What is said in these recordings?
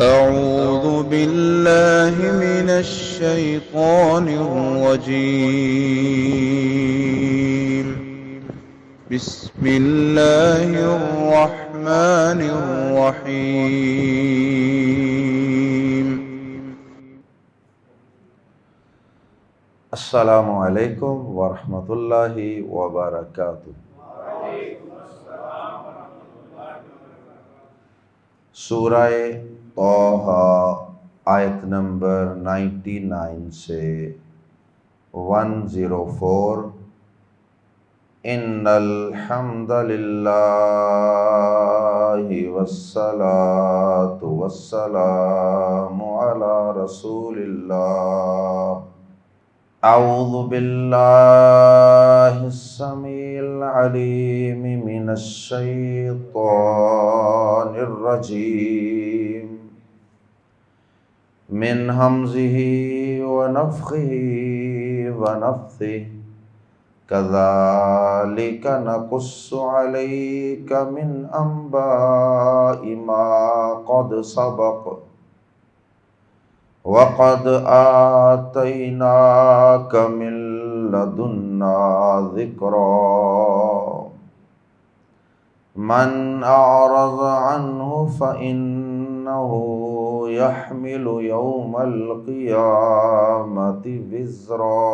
أعوذ بالله من الشيطان الرجيم. بسم الله الرحمن الرحيم. السلام علیکم ورحمۃ اللہ وبرکاتہ۔ سورہ طہ آیت نمبر 99 سے 104۔ ان الحمد للہ والصلاة والسلام علی رسول اللہ۔ اعوذ باللہ السمیع العلیم من الشیطان الرجیم من ہمزہ ونفخہ ونفثہ کذالک نقص علیک من انباء ما قد سبق وَقَدْ آتَيْنَاكَ مِن لَّدُنَّا ذِكْرًا مَنْ أَعْرَضَ عَنْهُ فَإِنَّهُ يَحْمِلُ يَوْمَ الْقِيَامَةِ وِزْرًا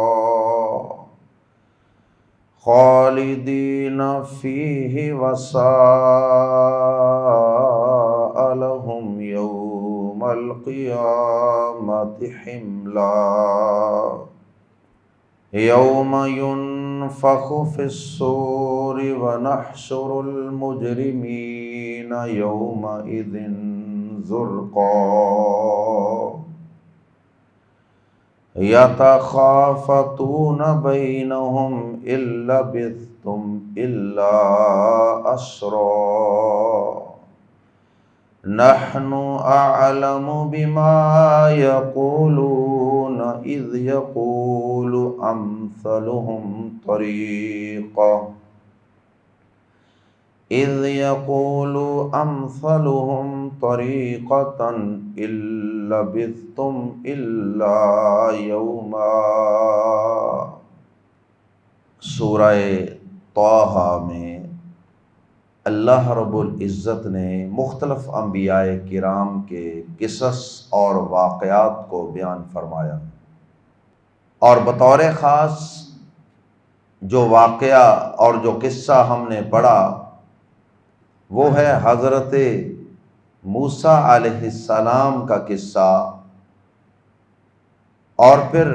خَالِدِينَ فِيهِ وَسَاءَ لَهُمْ يَوْمَ الْقِيَامَةِ حِمْلًا يَوْمَ يُنفَخُ فِي الصُّورِ وَنَحْشُرُ الْمُجْرِمِينَ يَوْمَئِذٍ زُرْقًا يَتَخَافَتُونَ بَيْنَهُمْ إِن لَّبِثْتُمْ إِلَّا عَشْرًا نحن أعلم بما يقولون إذ يقول أمثلهم طريقة إن لبثتم إلا يوما۔ سورہ طہ میں اللہ رب العزت نے مختلف انبیاء کرام کے قصص اور واقعات کو بیان فرمایا، اور بطور خاص جو واقعہ اور جو قصہ ہم نے پڑھا وہ ہے حضرت موسیٰ علیہ السلام کا قصہ۔ اور پھر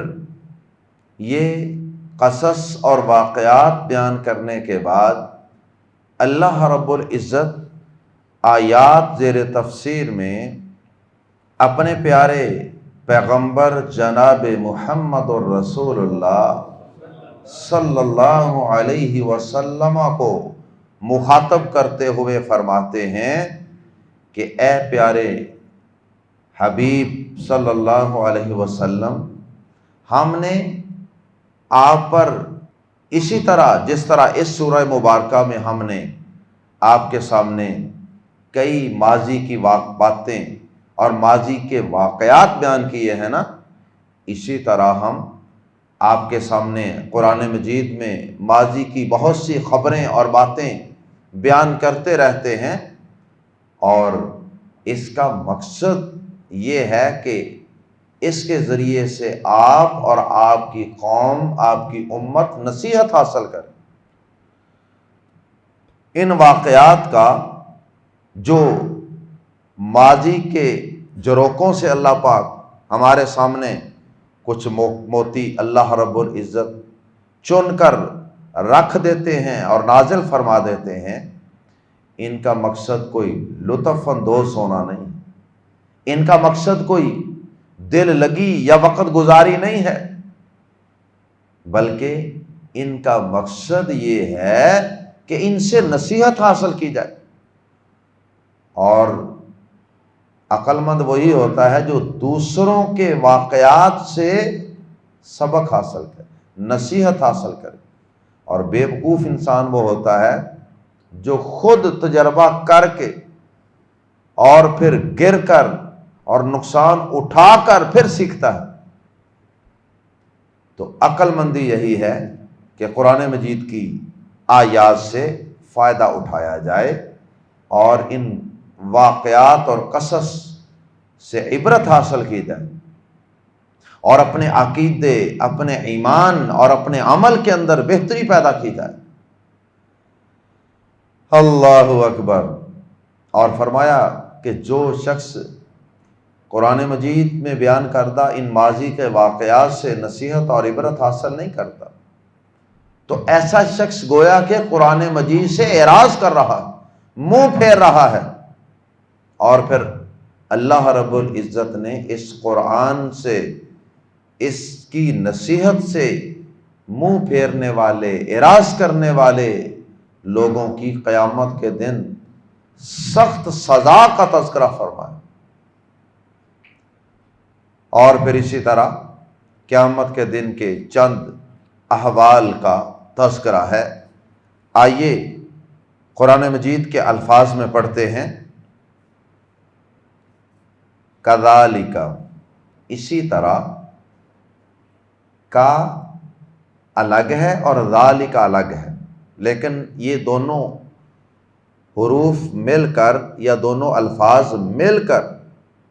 یہ قصص اور واقعات بیان کرنے کے بعد اللہ رب العزت آیات زیر تفسیر میں اپنے پیارے پیغمبر جناب محمد الرسول اللہ صلی اللہ علیہ وسلم کو مخاطب کرتے ہوئے فرماتے ہیں کہ اے پیارے حبیب صلی اللہ علیہ وسلم، ہم نے آپ پر اسی طرح جس طرح اس سورہ مبارکہ میں ہم نے آپ کے سامنے کئی ماضی کی باتیں اور ماضی کے واقعات بیان کیے ہیں نا، اسی طرح ہم آپ کے سامنے قرآن مجید میں ماضی کی بہت سی خبریں اور باتیں بیان کرتے رہتے ہیں، اور اس کا مقصد یہ ہے کہ اس کے ذریعے سے آپ اور آپ کی قوم، آپ کی امت نصیحت حاصل کرے۔ ان واقعات کا جو ماضی کے جروکوں سے اللہ پاک ہمارے سامنے کچھ موتی اللہ رب العزت چن کر رکھ دیتے ہیں اور نازل فرما دیتے ہیں، ان کا مقصد کوئی لطف اندوز ہونا نہیں، ان کا مقصد کوئی دل لگی یا وقت گزاری نہیں ہے، بلکہ ان کا مقصد یہ ہے کہ ان سے نصیحت حاصل کی جائے۔ اور عقل مند وہی ہوتا ہے جو دوسروں کے واقعات سے سبق حاصل کرے، نصیحت حاصل کرے، اور بیوقوف انسان وہ ہوتا ہے جو خود تجربہ کر کے اور پھر گر کر اور نقصان اٹھا کر پھر سیکھتا ہے۔ تو عقل مندی یہی ہے کہ قرآن مجید کی آیات سے فائدہ اٹھایا جائے اور ان واقعات اور قصص سے عبرت حاصل کی جائے اور اپنے عقیدے، اپنے ایمان اور اپنے عمل کے اندر بہتری پیدا کی جائے۔ اللہ اکبر۔ اور فرمایا کہ جو شخص قرآن مجید میں بیان کردہ ان ماضی کے واقعات سے نصیحت اور عبرت حاصل نہیں کرتا تو ایسا شخص گویا کہ قرآن مجید سے اعراض کر رہا ہے، منہ پھیر رہا ہے۔ اور پھر اللہ رب العزت نے اس قرآن سے، اس کی نصیحت سے منہ پھیرنے والے، اعراض کرنے والے لوگوں کی قیامت کے دن سخت سزا کا تذکرہ فرمایا۔ اور پھر اسی طرح قیامت کے دن کے چند احوال کا تذکرہ ہے۔ آئیے قرآن مجید کے الفاظ میں پڑھتے ہیں۔ کذالک، اسی طرح، کا الگ ہے اور ذالک الگ ہے، لیکن یہ دونوں حروف مل کر یا دونوں الفاظ مل کر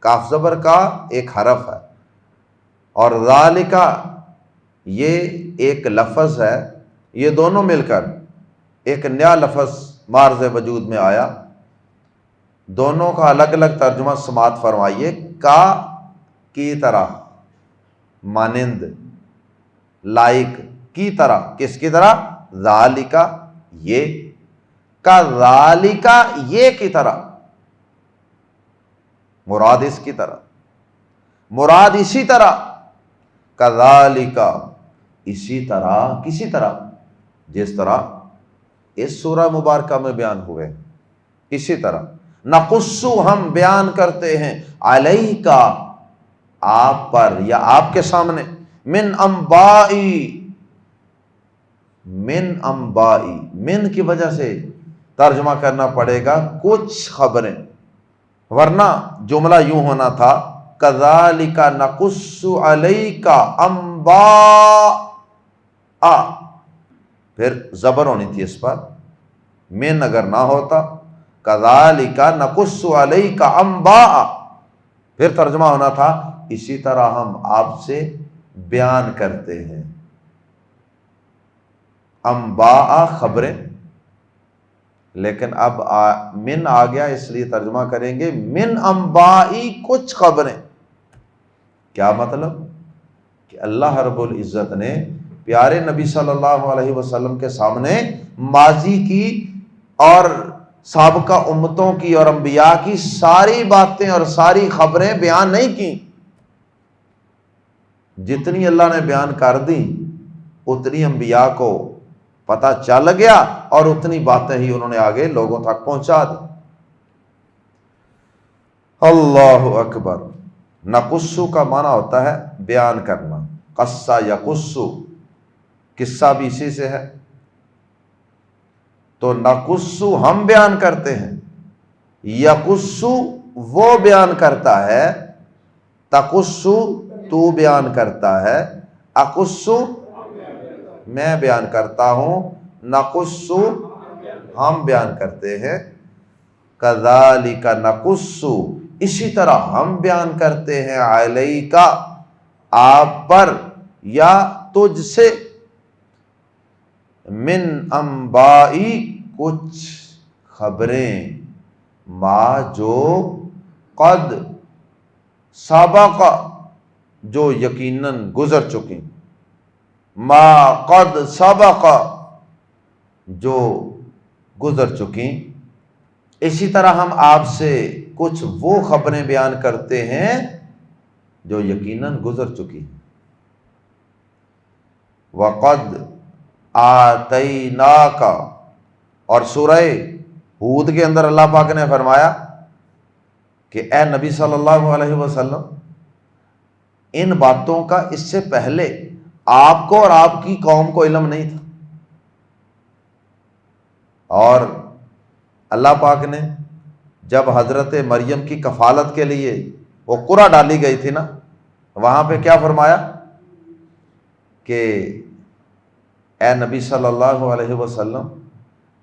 کاف زبر کا ایک حرف ہے، اور ذالک یہ ایک لفظ ہے، یہ دونوں مل کر ایک نیا لفظ معرض وجود میں آیا۔ دونوں کا الگ الگ ترجمہ سماعت فرمائیے۔ کا کی طرح، مانند، لائک، کی طرح، کس کی طرح؟ ذالک، یہ، کذالک، یہ کی طرح، مراد اس کی طرح، مراد اسی طرح، کذالک، اسی طرح، کسی طرح، جس طرح اس سورہ مبارکہ میں بیان ہوئے، اسی طرح نقص، ہم بیان کرتے ہیں، علیک، آپ پر یا آپ کے سامنے، من انبائی، من انبائی، من کی وجہ سے ترجمہ کرنا پڑے گا کچھ خبریں، ورنہ جملہ یوں ہونا تھا کذالک نقص علیک انباء، پھر زبر ہونی تھی اس پر، من اگر نہ ہوتا کذالک نقص علیک انباء، پھر ترجمہ ہونا تھا اسی طرح ہم آپ سے بیان کرتے ہیں۔ انباء خبریں، لیکن اب من آ گیا اس لیے ترجمہ کریں گے من انبائی، کچھ خبریں۔ کیا مطلب؟ کہ اللہ رب العزت نے پیارے نبی صلی اللہ علیہ وسلم کے سامنے ماضی کی اور سابقہ امتوں کی اور انبیاء کی ساری باتیں اور ساری خبریں بیان نہیں کی۔ جتنی اللہ نے بیان کر دی اتنی انبیاء کو پتہ چل گیا اور اتنی باتیں ہی انہوں نے آگے لوگوں تک پہنچا دی۔ اللہ اکبر۔ نقصو کا معنی ہوتا ہے بیان کرنا، قصہ یقصو، قصہ بھی اسی سے ہے۔ تو نقصو ہم بیان کرتے ہیں، یقصو وہ بیان کرتا ہے، تقصو تو بیان کرتا ہے، اقصو میں بیان کرتا ہوں، نقصو ہم بیان کرتے ہیں، کذالک نقصو اسی طرح ہم بیان کرتے ہیں، علیک آپ پر یا تجھ سے، من انبائی کچھ خبریں، ما جو قد سبق جو یقیناً گزر چکی، ما قد سبق جو گزر چکی، اسی طرح ہم آپ سے کچھ وہ خبریں بیان کرتے ہیں جو یقیناً گزر چکی ہیں۔ وَقَدْ آتَيْنَاكَ، اور سورہ ہود کے اندر اللہ پاک نے فرمایا کہ اے نبی صلی اللہ علیہ وسلم ان باتوں کا اس سے پہلے آپ کو اور آپ کی قوم کو علم نہیں تھا، اور اللہ پاک نے جب حضرت مریم کی کفالت کے لیے وہ قرعہ ڈالی گئی تھی نا، وہاں پہ کیا فرمایا کہ اے نبی صلی اللہ علیہ وسلم،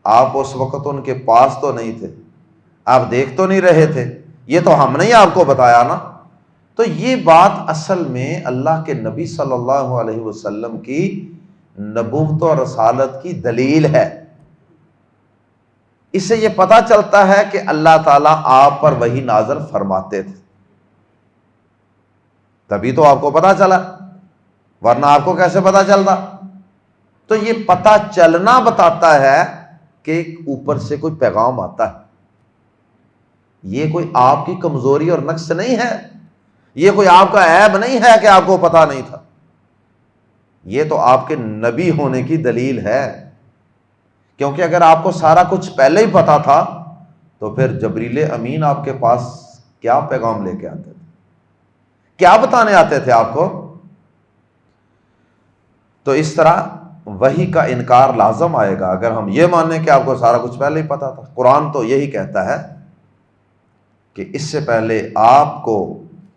آپ اس وقت ان کے پاس تو نہیں تھے، آپ دیکھ تو نہیں رہے تھے، یہ تو ہم نے ہی آپ کو بتایا نا۔ تو یہ بات اصل میں اللہ کے نبی صلی اللہ علیہ وسلم کی نبوت و رسالت کی دلیل ہے۔ اس سے یہ پتہ چلتا ہے کہ اللہ تعالیٰ آپ پر وحی نازل فرماتے تھے، تبھی تو آپ کو پتہ چلا، ورنہ آپ کو کیسے پتہ چلتا؟ تو یہ پتہ چلنا بتاتا ہے کہ اوپر سے کوئی پیغام آتا ہے۔ یہ کوئی آپ کی کمزوری اور نقص نہیں ہے، یہ کوئی آپ کا عیب نہیں ہے کہ آپ کو پتہ نہیں تھا، یہ تو آپ کے نبی ہونے کی دلیل ہے۔ کیونکہ اگر آپ کو سارا کچھ پہلے ہی پتا تھا تو پھر جبریل امین آپ کے پاس کیا پیغام لے کے آتے تھے، کیا بتانے آتے تھے آپ کو؟ تو اس طرح وحی کا انکار لازم آئے گا اگر ہم یہ مانیں کہ آپ کو سارا کچھ پہلے ہی پتا تھا۔ قرآن تو یہی کہتا ہے کہ اس سے پہلے آپ کو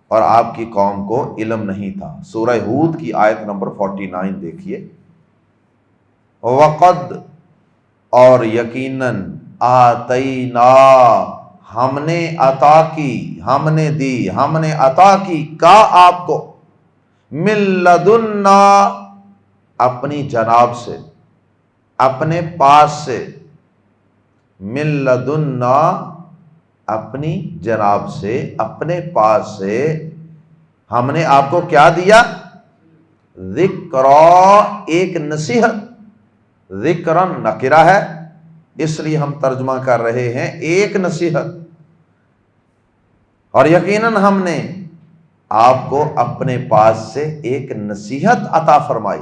اور آپ کی قوم کو علم نہیں تھا۔ سورہ ہود کی آیت نمبر 49 دیکھیے، وقد، اور یقیناً، آتینا، ہم نے عطا کی، ہم نے دی، ہم نے عطا کی، کا آپ کو، من لدنا، اپنی جناب سے، اپنے پاس سے، من لدنا، اپنی جناب سے، اپنے پاس سے ہم نے آپ کو کیا دیا؟ ذکرا، ایک نصیحت۔ ذکرن نکرہ ہے، اس لیے ہم ترجمہ کر رہے ہیں ایک نصیحت۔ اور یقیناً ہم نے آپ کو اپنے پاس سے ایک نصیحت عطا فرمائی،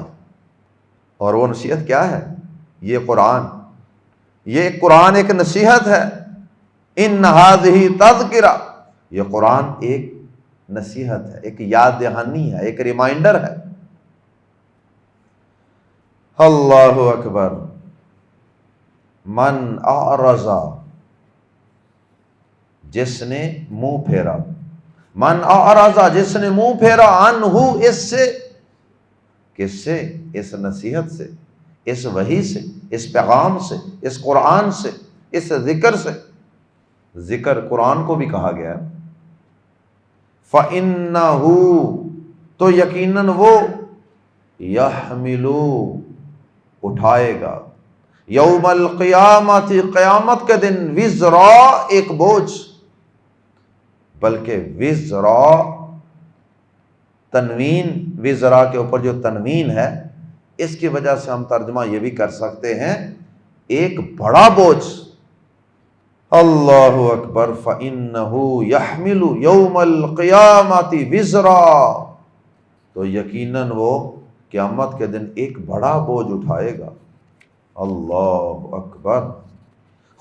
اور وہ نصیحت کیا ہے؟ یہ قرآن، یہ قرآن ایک نصیحت ہے۔ ان ھذہ تذکرہ، یہ قرآن ایک نصیحت ہے، ایک یاد دہانی ہے، ایک ریمائنڈر ہے۔ اللہ اکبر۔ من اعرض، جس نے منہ پھیرا، من اعرض، جس نے منہ پھیرا، عنہ، اس سے، کس سے؟ اس نصیحت سے، اس وحی سے، اس پیغام سے، اس قرآن سے، اس ذکر سے۔ ذکر قرآن کو بھی کہا گیا ہے۔ فَإِنَّهُ، تو یقیناً وہ، يَحْمِلُ، اٹھائے گا، یوم القیامت، قیامت کے دن، وزرا، ایک بوجھ، بلکہ وزرا، تنوین، وزرا کے اوپر جو تنوین ہے، اس کی وجہ سے ہم ترجمہ یہ بھی کر سکتے ہیں ایک بڑا بوجھ۔ اللہ اکبر۔ فَإِنَّهُ يَحْمِلُ يَوْمَ الْقِيَامَةِ وِزْرًا، تو یقیناً وہ قیامت کے دن ایک بڑا بوجھ اٹھائے گا۔ اللہ اکبر۔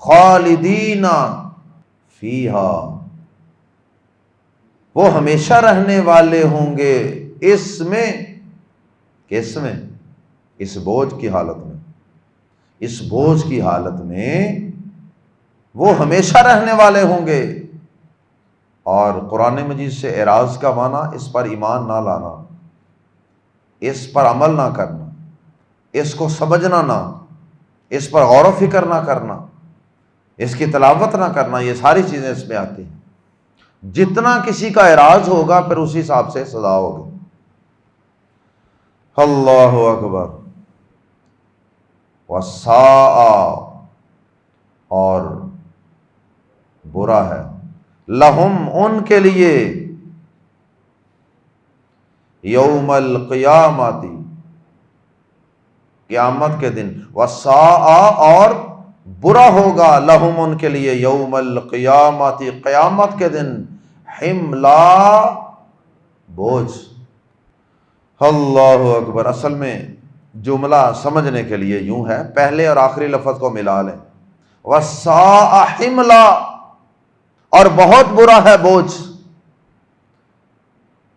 خالدین فیہا، وہ ہمیشہ رہنے والے ہوں گے اس میں، کس میں؟ اس بوجھ کی حالت میں، اس بوجھ کی حالت میں وہ ہمیشہ رہنے والے ہوں گے۔ اور قرآن مجید سے اعراض کا معنی اس پر ایمان نہ لانا، اس پر عمل نہ کرنا، اس کو سمجھنا نہ، اس پر غور و فکر نہ کرنا، اس کی تلاوت نہ کرنا، یہ ساری چیزیں اس میں آتی ہیں۔ جتنا کسی کا اعراض ہوگا پھر اسی حساب سے سزا ہوگی۔ اللہ اکبر۔ وَسَاءَ، اور برا ہے، لہم، ان کے لیے، یوم القیامت، قیامت کے دن، وَسَاءَ، اور برا ہوگا، لہم، ان کے لیے، یوم القیامت، قیامت کے دن، حملا، بوجھ۔ اللہ اکبر۔ اصل میں جملہ سمجھنے کے لیے یوں ہے، پہلے اور آخری لفظ کو ملا لیں، وَسَاءَ حِمْلًا، اور بہت برا ہے بوجھ۔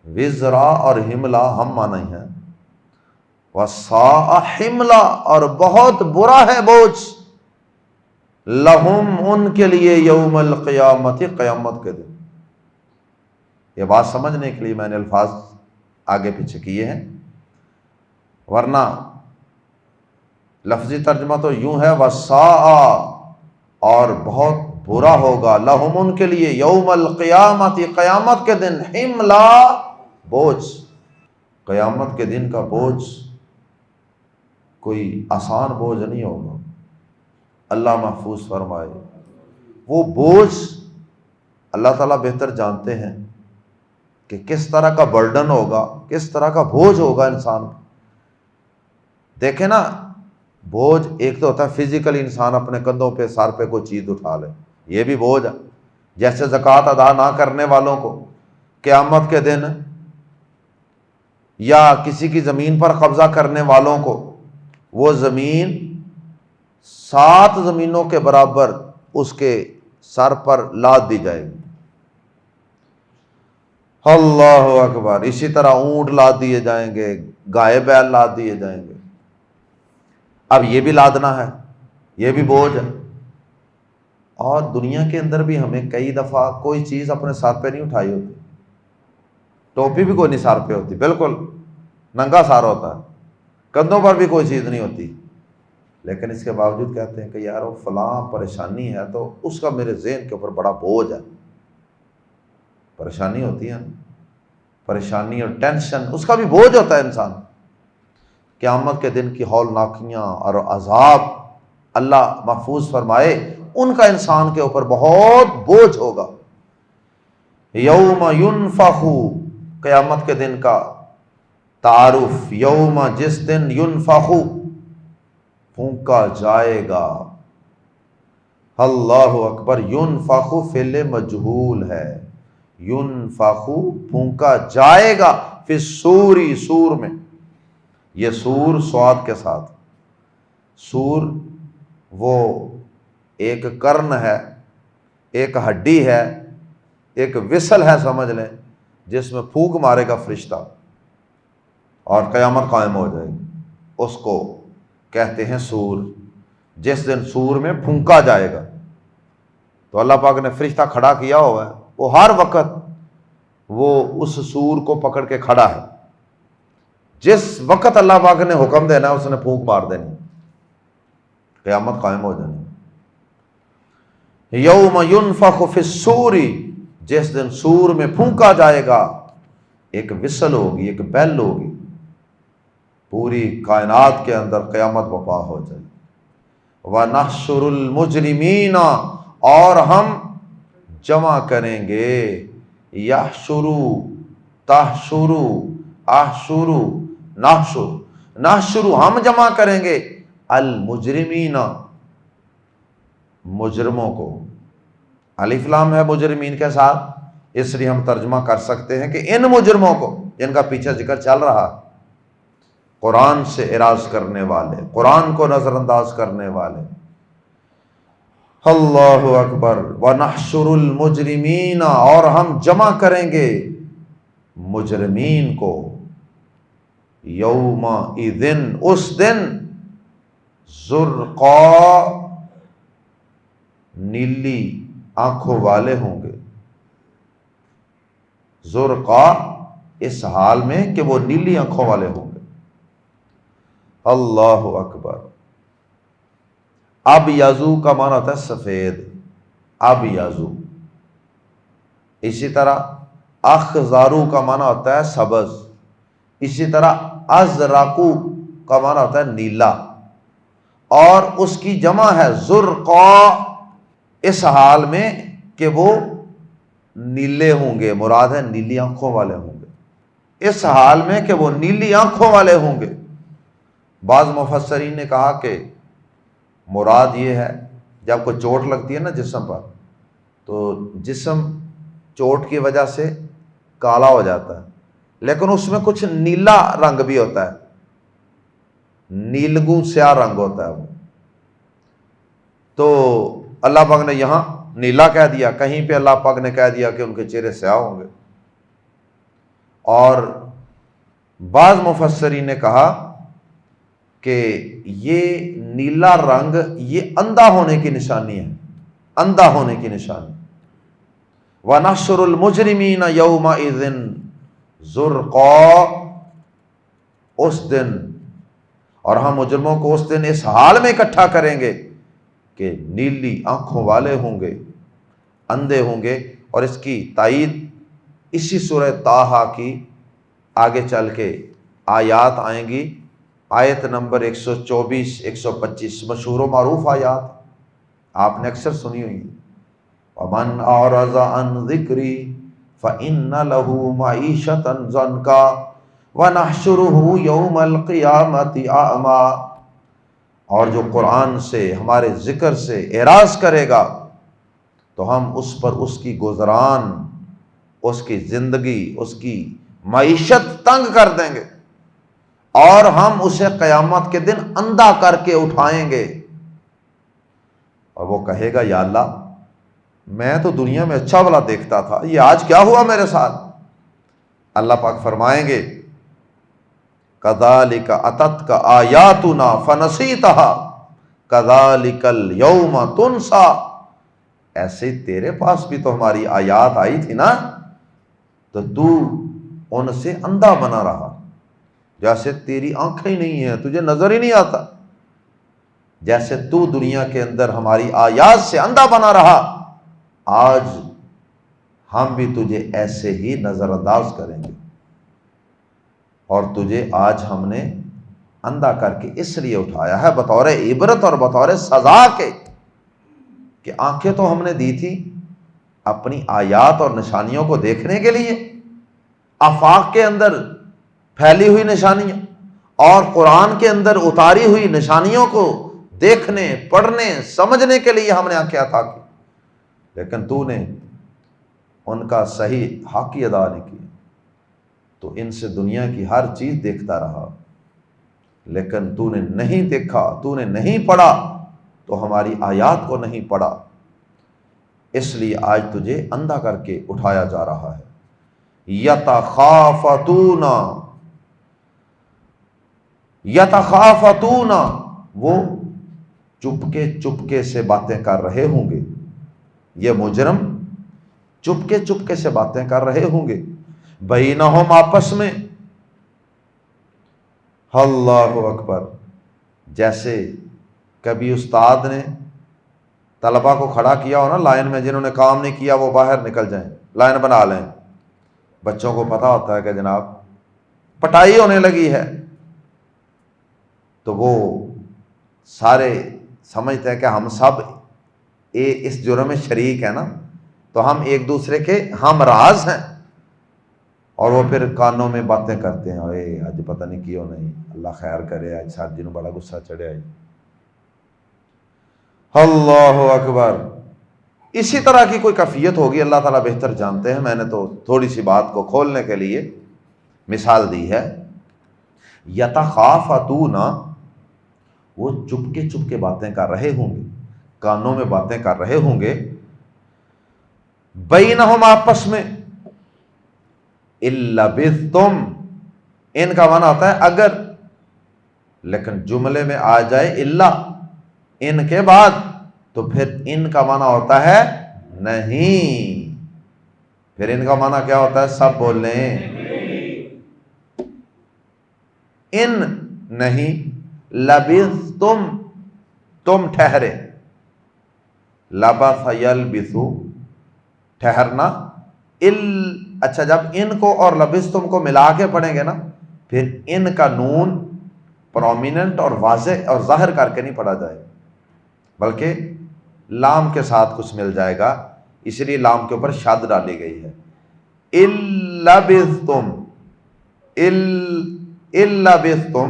وزرا اور حملہ ہم معنی ہیں، وَسَاءَ حِمْلًا، اور بہت برا ہے بوجھ، لہم، ان کے لیے، یوم القیامت، قیامت کے دن۔ یہ بات سمجھنے کے لیے میں نے الفاظ آگے پیچھے کیے ہیں، ورنہ لفظی ترجمہ تو یوں ہے وَسَاءَ، اور بہت برا ہوگا، لہم ان کے لیے، یوم القیامت، قیامت کے دن، حملا، بوجھ، قیامت کے دن کا بوجھ کوئی آسان بوجھ نہیں ہوگا، اللہ محفوظ فرمائے۔ وہ بوجھ اللہ تعالیٰ بہتر جانتے ہیں کہ کس طرح کا برڈن ہوگا، کس طرح کا بوجھ ہوگا انسان کا۔ دیکھیں نا، بوجھ ایک تو ہوتا ہے فزیکلی انسان اپنے کندھوں پہ، سر پہ کوئی چیز اٹھا لے، یہ بھی بوجھ ہے۔ جیسے زکوٰۃ ادا نہ کرنے والوں کو قیامت کے دن، یا کسی کی زمین پر قبضہ کرنے والوں کو وہ زمین 7 زمینوں کے برابر اس کے سر پر لاد دی جائے گی۔ اللہ اکبر۔ اسی طرح اونٹ لاد دیے جائیں گے، گائے بیل لاد دیے جائیں گے۔ اب یہ بھی لادنا ہے، یہ بھی بوجھ ہے۔ اور دنیا کے اندر بھی ہمیں کئی دفعہ کوئی چیز اپنے سر پہ نہیں اٹھائی ہوتی، ٹوپی بھی کوئی نہیں سر پہ ہوتی، بالکل ننگا سر ہوتا ہے، کندھوں پر بھی کوئی چیز نہیں ہوتی، لیکن اس کے باوجود کہتے ہیں کہ یار وہ فلاں پریشانی ہے تو اس کا میرے ذہن کے اوپر بڑا بوجھ ہے۔ پریشانی ہوتی ہے، پریشانی اور ٹینشن، اس کا بھی بوجھ ہوتا ہے انسان۔ قیامت کے دن کی ہولناکیاں اور عذاب اللہ محفوظ فرمائے، ان کا انسان کے اوپر بہت بوجھ ہوگا۔ یوم ینفخ، قیامت کے دن کا تعارف، یوم، جس دن، ینفخ، پھونکا جائے گا۔ اللہ اکبر۔ ینفخ فعل مجہول ہے، ینفخ پھونکا جائے گا، فی الصور، سور میں، یہ سور صاد کے ساتھ، سور وہ ایک کرن ہے، ایک ہڈی ہے، ایک وسل ہے سمجھ لیں، جس میں پھونک مارے گا فرشتہ اور قیامت قائم ہو جائے گی، اس کو کہتے ہیں سور۔ جس دن سور میں پھونکا جائے گا تو اللہ پاک نے فرشتہ کھڑا کیا ہوا ہے، وہ ہر وقت وہ اس سور کو پکڑ کے کھڑا ہے، جس وقت اللہ پاک نے حکم دینا ہے اس نے پھونک مار دینی، قیامت قائم ہو جانی۔ یوم ینفخ فی الصور، جس دن سور میں پھونکا جائے گا، ایک وسل ہوگی، ایک بیل ہوگی، پوری کائنات کے اندر قیامت برپا ہو جائے۔ وَنَحْشُرُ الْمُجْرِمِينَ، اور ہم جمع کریں گے، یحشرو، تحشرو، احشرو، نحشرو، ہم جمع کریں گے، المجرمین، مجرموں کو، الف لام ہے مجرمین کے ساتھ، اس لیے ہم ترجمہ کر سکتے ہیں کہ ان مجرموں کو جن کا پیچھے ذکر چل رہا، قرآن سے اعراض کرنے والے، قرآن کو نظر انداز کرنے والے۔ اللہ اکبر۔ وَنَحْشُرُ الْمُجْرِمِينَ، اور ہم جمع کریں گے مجرمین کو، یومئذ، اس دن، زرقا، نیلی آنکھوں والے ہوں گے، زرقا، اس حال میں کہ وہ نیلی آنکھوں والے ہوں گے۔ اللہ اکبر۔ اب یازو کا معنی ہوتا ہے سفید، اب یازو۔ اسی طرح اخضارو کا معنی ہوتا ہے سبز، اسی طرح ازرقو کا معنی ہوتا ہے نیلا، اور اس کی جمع ہے زرقا، اس حال میں کہ وہ نیلے ہوں گے، مراد ہے نیلی آنکھوں والے ہوں گے، اس حال میں کہ وہ نیلی آنکھوں والے ہوں گے۔ بعض مفسرین نے کہا کہ مراد یہ ہے جب کوئی چوٹ لگتی ہے نا جسم پر، تو جسم چوٹ کی وجہ سے کالا ہو جاتا ہے، لیکن اس میں کچھ نیلا رنگ بھی ہوتا ہے، نیلگوں سیاہ رنگ ہوتا ہے وہ، تو اللہ پاک نے یہاں نیلا کہہ دیا، کہیں پہ اللہ پاک نے کہہ دیا کہ ان کے چہرے سیاہ ہوں گے۔ اور بعض مفسرین نے کہا کہ یہ نیلا رنگ یہ اندھا ہونے کی نشانی ہے، اندھا ہونے کی نشانی، وَنَحْشُرُ الْمُجْرِمِينَ يَوْمَئِذٍ زُرْقًا، اس دن، اور ہم مجرموں کو اس دن اس حال میں اکٹھا کریں گے کہ نیلی آنکھوں والے ہوں گے، اندھے ہوں گے۔ اور اس کی تائید اسی سورہ طٰہٰ کی آگے چل کے آیات آئیں گی، آیت نمبر 124 125، مشہور و معروف آیات آپ نے اکثر سنی ہوئی ہیں۔ وَمَنْ أَعْرَضَ عَنْ ذِكْرِي فَإِنَّ لَهُ مَعِيشَةً ضَنْكًا وَنَحْشُرُهُ يَوْمَ الْقِيَامَةِ أَعْمَىٰ، اور جو قرآن سے، ہمارے ذکر سے اعراض کرے گا تو ہم اس پر اس کی گزران، اس کی زندگی، اس کی معیشت تنگ کر دیں گے، اور ہم اسے قیامت کے دن اندھا کر کے اٹھائیں گے۔ اور وہ کہے گا یا اللہ، میں تو دنیا میں اچھا بھلا دیکھتا تھا، یہ آج کیا ہوا میرے ساتھ؟ اللہ پاک فرمائیں گے کذالک اتتک آیاتنا فنسیتها کذالک اليوم تنسا، ایسے تیرے پاس بھی تو ہماری آیات آئی تھی نا، تو ان سے اندھا بنا رہا، جیسے تیری آنکھیں ہی نہیں ہیں، تجھے نظر ہی نہیں آتا، جیسے تو دنیا کے اندر ہماری آیات سے اندھا بنا رہا، آج ہم بھی تجھے ایسے ہی نظر انداز کریں گے، اور تجھے آج ہم نے اندھا کر کے اس لیے اٹھایا ہے بطور عبرت اور بطور سزا کے، کہ آنکھیں تو ہم نے دی تھی اپنی آیات اور نشانیوں کو دیکھنے کے لیے، آفاق کے اندر پھیلی ہوئی نشانیاں اور قرآن کے اندر اتاری ہوئی نشانیوں کو دیکھنے، پڑھنے، سمجھنے کے لیے ہم نے آنکھیں عطا کی، لیکن تو نے ان کا صحیح حق ہی ادا نہیں کیا، تو ان سے دنیا کی ہر چیز دیکھتا رہا، لیکن تو نے نہیں دیکھا، تو نے نہیں پڑھا، تو ہماری آیات کو نہیں پڑھا، اس لیے آج تجھے اندھا کر کے اٹھایا جا رہا ہے۔ یتخافتون، وہ چپکے سے باتیں کر رہے ہوں گے، یہ مجرم چپکے سے باتیں کر رہے ہوں گے، بینہم، آپس میں، اللہ اکبر، جیسے کبھی استاد نے طلبہ کو کھڑا کیا ہو نا لائن میں، جنہوں نے کام نہیں کیا وہ باہر نکل جائیں، لائن بنا لیں، بچوں کو پتا ہوتا ہے کہ جناب پٹائی ہونے لگی ہے، تو وہ سارے سمجھتے ہیں کہ ہم سب اس جرم میں شریک ہیں نا، تو ہم ایک دوسرے کے ہم راز ہیں، اور وہ پھر کانوں میں باتیں کرتے ہیں، اے آج پتہ نہیں کیوں نہیں، اللہ خیر کرے، آج سر جنوں بڑا غصہ چڑھے آئی، اللہ اکبر۔ اسی طرح کی کوئی کیفیت ہوگی، اللہ تعالیٰ بہتر جانتے ہیں، میں نے تو تھوڑی سی بات کو کھولنے کے لیے مثال دی ہے۔ یتخافتون، وہ چپکے باتیں کر رہے ہوں گے، کانوں میں باتیں کر رہے ہوں گے، بینہم، آپس میں، اِلَّبِثْتُمْ، ان کا معنی ہوتا ہے اگر، لیکن جملے میں آ جائے الا، ان کے بعد، تو پھر ان کا معنی ہوتا ہے نہیں، پھر ان کا معنی کیا ہوتا ہے؟ سب بول لیں، ان نہیں، لبثتم، تم ٹھہرے، لبث یلبث، ٹھہرنا، اچھا جب ان کو اور لبثتم کو ملا کے پڑھیں گے نا، پھر ان کا نون پرومیننٹ اور واضح اور ظاہر کر کے نہیں پڑھا جائے، بلکہ لام کے ساتھ کچھ مل جائے گا، اس لیے لام کے اوپر شاد ڈالی گئی ہے۔ اِلَّبِثْتُمْ، اِلَّبِثْتُمْ،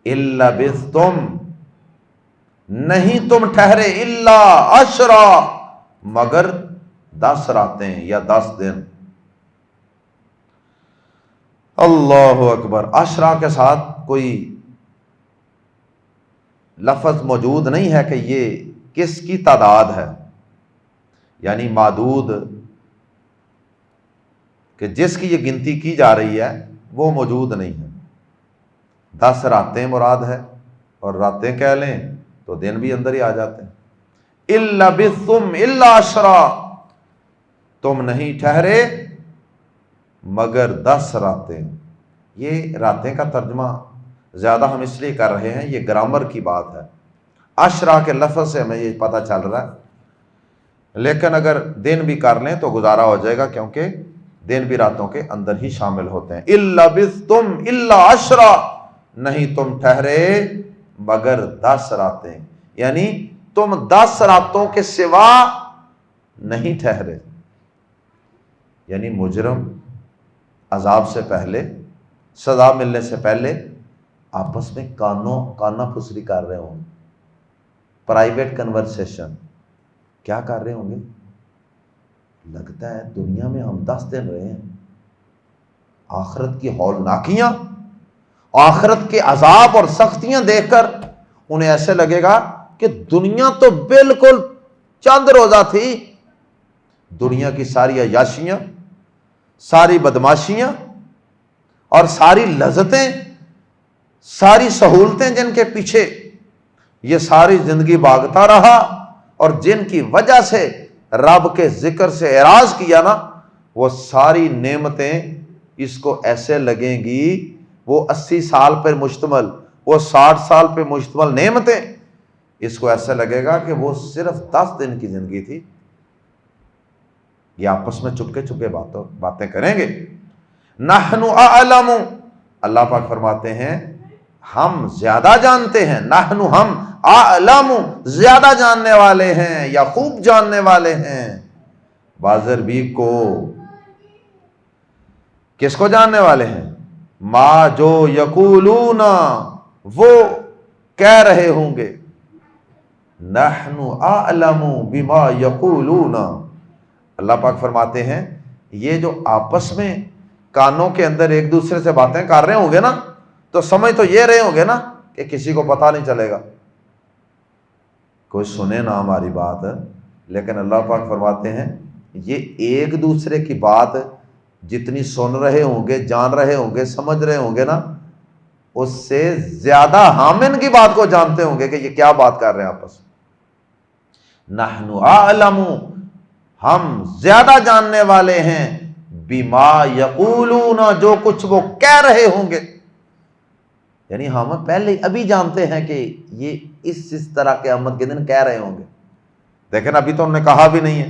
اِلَّبِثْتُمْ، نہیں تم ٹھہرے، الا عشرا، مگر 10 راتیں یا 10 دن۔ اللہ اکبر، عشرہ کے ساتھ کوئی لفظ موجود نہیں ہے کہ یہ کس کی تعداد ہے، یعنی معدود کہ جس کی یہ گنتی کی جا رہی ہے وہ موجود نہیں ہے۔ 10 راتیں مراد ہے، اور راتیں کہہ لیں تو دن بھی اندر ہی آ جاتے ہیں۔ الا بثم الا عشرا، تم نہیں ٹھہرے مگر 10 راتیں۔ یہ راتیں کا ترجمہ زیادہ ہم اس لیے کر رہے ہیں، یہ گرامر کی بات ہے، عشرہ کے لفظ سے ہمیں یہ پتہ چل رہا ہے، لیکن اگر دن بھی کر لیں تو گزارا ہو جائے گا، کیونکہ دن بھی راتوں کے اندر ہی شامل ہوتے ہیں۔ الا بثم الا عشرا، نہیں تم ٹھہرے مگر 10 راتیں، یعنی تم 10 راتوں کے سوا نہیں ٹھہرے۔ یعنی مجرم عذاب سے پہلے، سزا ملنے سے پہلے آپس میں کانا پھسری کر رہے ہوں گے، پرائیویٹ کنورسیشن کیا کر رہے ہوں گے؟ لگتا ہے دنیا میں ہم 10 دن رہے ہیں، آخرت کی ہولناکیاں، آخرت کے عذاب اور سختیاں دیکھ کر انہیں ایسے لگے گا کہ دنیا تو بالکل چند روزہ تھی، دنیا کی ساری عیاشیاں، ساری بدماشیاں اور ساری لذتیں، ساری سہولتیں جن کے پیچھے یہ ساری زندگی بھاگتا رہا اور جن کی وجہ سے رب کے ذکر سے اعراض کیا نا، وہ ساری نعمتیں اس کو ایسے لگیں گی، وہ 80 سال پر مشتمل، وہ 60 سال پہ مشتمل نعمتیں اس کو ایسے لگے گا کہ وہ صرف 10 دن کی زندگی تھی۔ یہ آپس میں چپکے چپکے باتیں کریں گے۔ نحن اعلم، اللہ پاک فرماتے ہیں ہم زیادہ جانتے ہیں، نحن ہم، اعلم زیادہ جاننے والے ہیں یا خوب جاننے والے ہیں، بازر بھی کو، کس کو جاننے والے ہیں؟ ما جو یقولون، وہ کہہ رہے ہوں گے، نحن اعلم بما یقولون، اللہ پاک فرماتے ہیں یہ جو آپس میں کانوں کے اندر ایک دوسرے سے باتیں کر رہے ہوں گے نا، تو سمجھ تو یہ رہے ہوں گے نا کہ کسی کو پتہ نہیں چلے گا، کوئی سنے نہ ہماری بات، لیکن اللہ پاک فرماتے ہیں یہ ایک دوسرے کی بات جتنی سن رہے ہوں گے، جان رہے ہوں گے، سمجھ رہے ہوں گے نا، اس سے زیادہ ہم ان کی بات کو جانتے ہوں گے کہ یہ کیا بات کر رہے ہیں آپس میں۔ نحن اعلم، ہم زیادہ جاننے والے ہیں، بما یقولون، جو کچھ وہ کہہ رہے ہوں گے، یعنی ہم پہلے ابھی جانتے ہیں کہ یہ اس طرح قیامت کے دن کہہ رہے ہوں گے، لیکن ابھی تو انہوں نے کہا بھی نہیں ہے،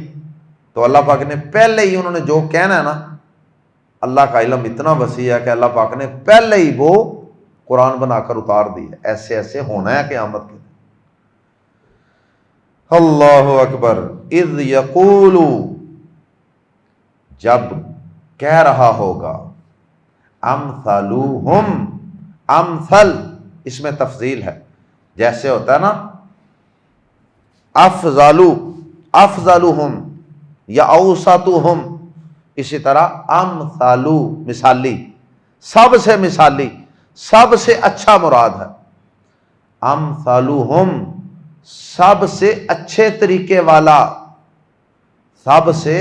تو اللہ پاک نے پہلے ہی انہوں نے جو کہنا ہے نا، اللہ کا علم اتنا وسیع ہے کہ اللہ پاک نے پہلے ہی وہ قرآن بنا کر اتار دی ہے، ایسے ایسے ہونا ہے قیامت کے دن۔ اللہ اکبر۔ اذ یقول، جب کہہ رہا ہوگا، امثلوہم، امثل اس میں تفضیل ہے، جیسے ہوتا ہے نا افضلو، افضلہم یا اوسطہم، اسی طرح امثلو مثالی، سب سے مثالی، سب سے اچھا مراد ہے، امثلہم سب سے اچھے طریقے والا، سب سے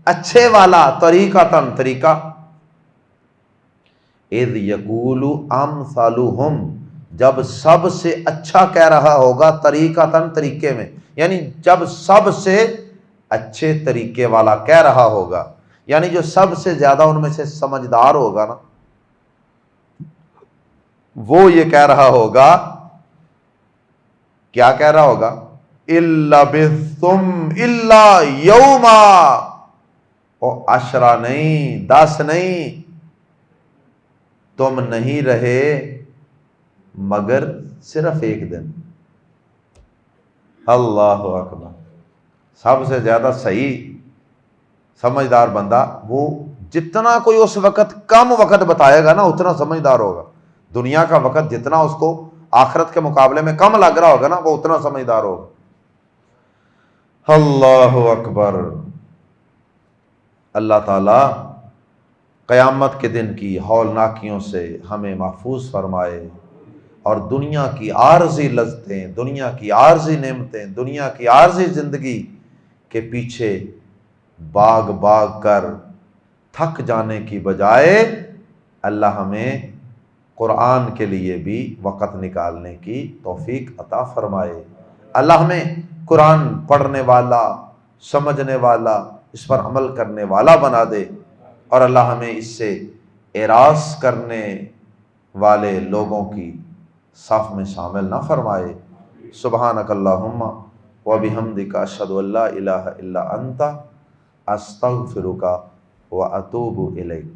اچھے والا، طریقتاً طریقہ، اذ یقول امثلہم، جب سب سے اچھا کہہ رہا ہوگا، طریقتاً طریقے میں، یعنی جب سب سے اچھے طریقے والا کہہ رہا ہوگا، یعنی جو سب سے زیادہ ان میں سے سمجھدار ہوگا نا، وہ یہ کہہ رہا ہوگا، کیا کہہ رہا ہوگا؟ الا بثم الا یوما، او عشرہ نہیں، 10 نہیں، تم نہیں رہے مگر صرف ایک دن۔ اللہ اکبر۔ سب سے زیادہ صحیح سمجھدار بندہ وہ جتنا کوئی اس وقت کم وقت بتائے گا نا، اتنا سمجھدار ہوگا۔ دنیا کا وقت جتنا اس کو آخرت کے مقابلے میں کم لگ رہا ہوگا نا، وہ اتنا سمجھدار ہوگا۔ اللہ اکبر۔ اللہ تعالی قیامت کے دن کی ہولناکیوں سے ہمیں محفوظ فرمائے، اور دنیا کی عارضی لذتیں، دنیا کی عارضی نعمتیں، دنیا کی عارضی زندگی کے پیچھے بھاگ بھاگ کر تھک جانے کی بجائے اللہ ہمیں قرآن کے لیے بھی وقت نکالنے کی توفیق عطا فرمائے۔ اللہ ہمیں قرآن پڑھنے والا، سمجھنے والا، اس پر عمل کرنے والا بنا دے، اور اللہ ہمیں اس سے اعراض کرنے والے لوگوں کی صف میں شامل نہ فرمائے۔ سبحانک اللہم و بحمدک اشہد ان لا الہ الا انت استغفرک و اتوب الیک۔